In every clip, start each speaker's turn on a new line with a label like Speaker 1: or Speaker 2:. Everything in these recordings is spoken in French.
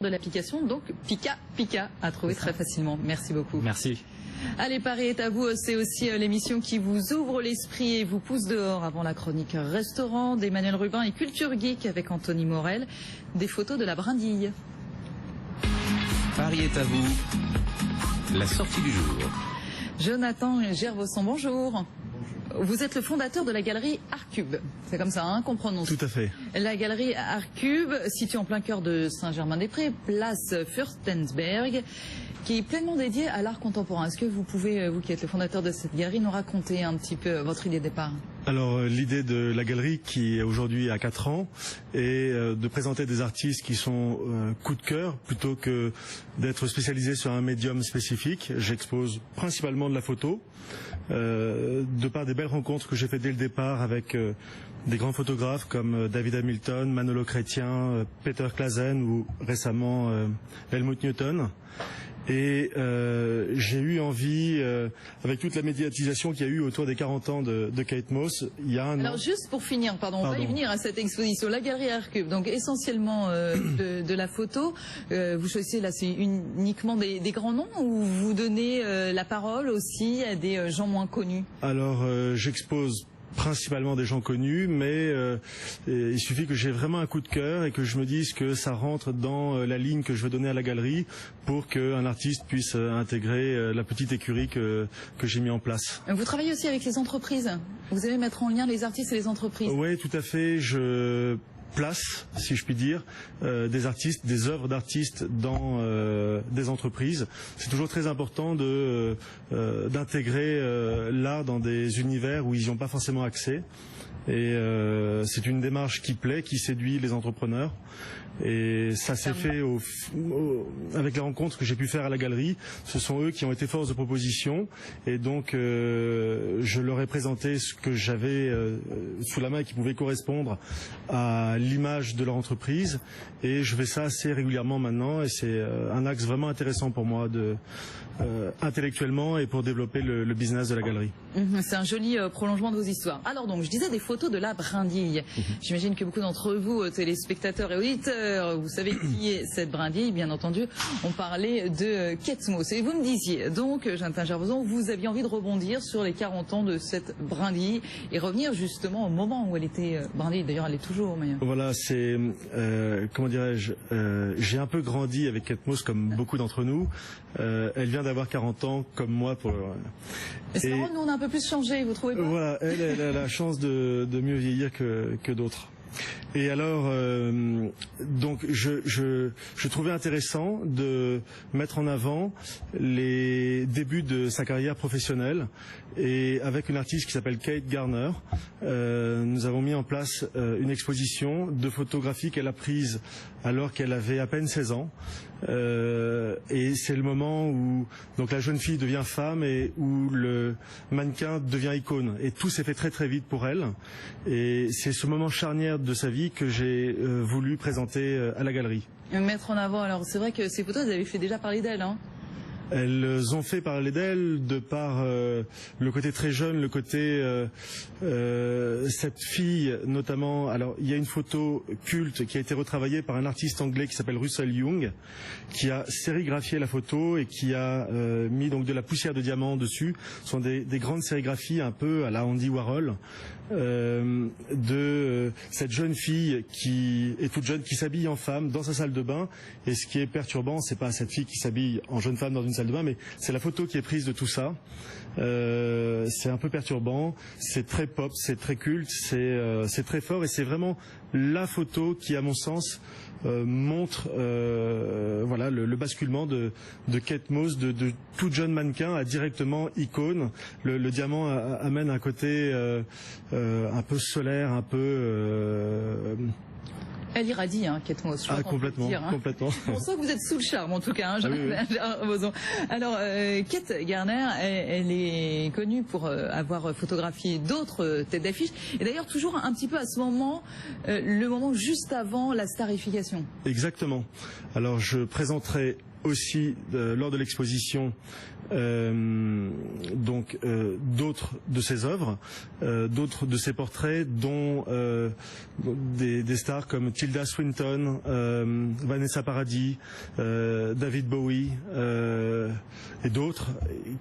Speaker 1: de l'application, donc Pika à trouver très facilement. Merci beaucoup.
Speaker 2: Merci.
Speaker 1: Allez, Paris est à vous, c'est aussi l'émission qui vous ouvre l'esprit et vous pousse dehors avant la chronique restaurant d'Emmanuel Rubin et Culture Geek avec Anthony Morel. Des photos de la brindille.
Speaker 3: Paris est à vous, la sortie du jour.
Speaker 1: Jonathan Gervosson, bonjour. Vous êtes le fondateur de la galerie Arcube. C'est comme ça hein, qu'on prononce.
Speaker 4: Tout à fait.
Speaker 1: La galerie Arcube, située en plein cœur de Saint-Germain-des-Prés, place Fürstensberg, qui est pleinement dédiée à l'art contemporain. Est-ce que vous pouvez, vous qui êtes le fondateur de cette galerie, nous raconter un petit peu votre idée de départ?
Speaker 4: Alors l'idée de la galerie qui aujourd'hui a 4 ans est de présenter des artistes qui sont coup de cœur plutôt que d'être spécialisé sur un médium spécifique. J'expose principalement de la photo de par des belles rencontres que j'ai fait dès le départ avec des grands photographes comme David Hamilton, Manolo Chrétien, Peter Claesen ou récemment Helmut Newton. Et j'ai eu envie, avec toute la médiatisation qu'il y a eu autour des 40 ans de Kate Moss, il y a un an...
Speaker 1: Alors juste pour finir, on va y venir à cette exposition, la galerie Arcube, donc essentiellement de la photo. Vous choisissez là, c'est uniquement des grands noms ou vous donnez la parole aussi à des gens moins connus?
Speaker 4: Alors j'expose principalement des gens connus, mais il suffit que j'ai vraiment un coup de cœur et que je me dise que ça rentre dans la ligne que je veux donner à la galerie pour qu'un artiste puisse intégrer la petite écurie que j'ai mis en place.
Speaker 1: Vous travaillez aussi avec les entreprises. Vous aimez mettre en lien les artistes et les entreprises?
Speaker 4: Oui, tout à fait. Je place, si je puis dire, des artistes, des œuvres d'artistes dans des entreprises. C'est toujours très important d'intégrer l'art dans des univers où ils n'y ont pas forcément accès. Et c'est une démarche qui plaît, qui séduit les entrepreneurs. Et ça s'est fait avec les rencontres que j'ai pu faire à la galerie. Ce sont eux qui ont été force de proposition. Et donc, je leur ai présenté ce que j'avais sous la main et qui pouvait correspondre à l'image de leur entreprise. Et je fais ça assez régulièrement maintenant. Et c'est un axe vraiment intéressant pour moi intellectuellement et pour développer le business de la galerie.
Speaker 1: C'est un joli prolongement de vos histoires. Alors donc, je disais des photos de la brindille. J'imagine que beaucoup d'entre vous, téléspectateurs et auditeurs, vous savez qui est cette brindille. Bien entendu, on parlait de Kate Moss. Et vous me disiez, donc, Jonathan Gervosson, vous aviez envie de rebondir sur les 40 ans de cette brindille et revenir justement au moment où elle était brindille. D'ailleurs, elle est toujours. Mais...
Speaker 4: Voilà, c'est, comment dirais-je, j'ai un peu grandi avec Kate Moss comme beaucoup d'entre nous. Elle vient d'avoir 40 ans comme moi.
Speaker 1: C'est marrant, nous on a un peu plus changé, vous trouvez pas?
Speaker 4: Voilà, elle a la chance de mieux vieillir que d'autres. Et alors, donc, je trouvais intéressant de mettre en avant les débuts de sa carrière professionnelle. Et avec une artiste qui s'appelle Kate Garner, nous avons mis en place une exposition de photographies qu'elle a prises alors qu'elle avait à peine 16 ans. Et c'est le moment où donc la jeune fille devient femme et où le mannequin devient icône. Et tout s'est fait très très vite pour elle. Et c'est ce moment charnière de sa vie que j'ai voulu présenter à la galerie.
Speaker 1: Mettre en avant, alors c'est vrai que ces photos, vous avez fait déjà parler d'elle, hein?
Speaker 4: Elles ont fait parler d'elle de par le côté très jeune, le côté cette fille notamment. Alors il y a une photo culte qui a été retravaillée par un artiste anglais qui s'appelle Russell Young, qui a sérigraphié la photo et qui a mis donc de la poussière de diamant dessus. Ce sont des grandes sérigraphies un peu à la Andy Warhol de cette jeune fille qui est toute jeune, qui s'habille en femme dans sa salle de bain. Et ce qui est perturbant, c'est pas cette fille qui s'habille en jeune femme dans une salle de bain, mais c'est la photo qui est prise de tout ça. C'est un peu perturbant, c'est très pop, c'est très culte, c'est très fort et c'est vraiment la photo qui, à mon sens, montre voilà le basculement de Kate Moss de toute jeune mannequin à directement icône. Le diamant amène un côté un peu solaire, un peu
Speaker 1: Elle irradie, hein, Kate Moss.
Speaker 4: Complètement,
Speaker 1: dire, hein.
Speaker 4: complètement.
Speaker 1: On sent que vous êtes sous le charme, en tout cas. Hein,
Speaker 4: oui.
Speaker 1: Alors, Kate Garner, elle est connue pour avoir photographié d'autres têtes d'affiche. Et d'ailleurs, toujours un petit peu à ce moment, le moment juste avant la starification.
Speaker 4: Exactement. Alors, je présenterai aussi lors de l'exposition d'autres de ses œuvres, d'autres de ses portraits, dont des stars comme Tilda Swinton, Vanessa Paradis, David Bowie et d'autres,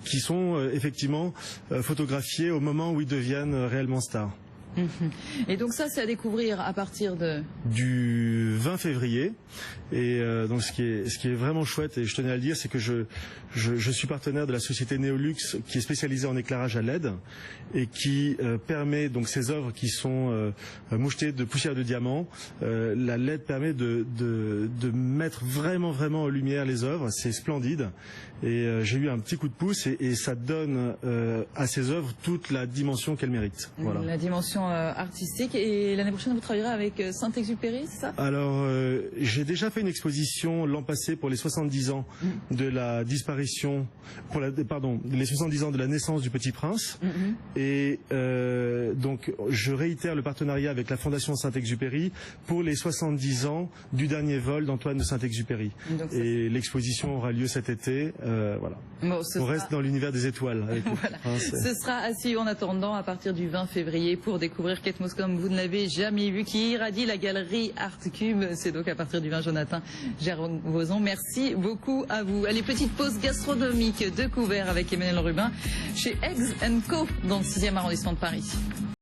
Speaker 4: qui sont effectivement photographiés au moment où ils deviennent réellement stars.
Speaker 1: Et donc ça, c'est à découvrir à partir
Speaker 4: du 20 février. Et donc ce qui est vraiment chouette, et je tenais à le dire, c'est que je suis partenaire de la société Neolux, qui est spécialisée en éclairage à LED et qui permet donc ces œuvres qui sont mouchetées de poussière de diamant. La LED permet de mettre vraiment en lumière les œuvres. C'est splendide. Et j'ai eu un petit coup de pouce et ça donne à ces œuvres toute la dimension qu'elles méritent. Voilà.
Speaker 1: La dimension artistique. Et l'année prochaine, vous travaillerez avec Saint-Exupéry, c'est ça?
Speaker 4: Alors, j'ai déjà fait une exposition l'an passé pour les 70 ans de la disparition, les 70 ans de la naissance du Petit Prince. Et donc, je réitère le partenariat avec la Fondation Saint-Exupéry pour les 70 ans du dernier vol d'Antoine de Saint-Exupéry. Et l'exposition aura lieu cet été. Voilà.
Speaker 1: Bon,
Speaker 4: on reste dans l'univers des étoiles. Avec
Speaker 1: voilà. Ce sera à suivre en attendant à partir du 20 février pour découvrir Kate Moss comme vous ne l'avez jamais vu, qui irradie la galerie Art Cube. C'est donc à partir du 20. Jonathan Gervoson, merci beaucoup à vous. Allez, petite pause gastronomique de couvert avec Emmanuel Rubin chez Eggs & Co dans le 6e arrondissement de Paris.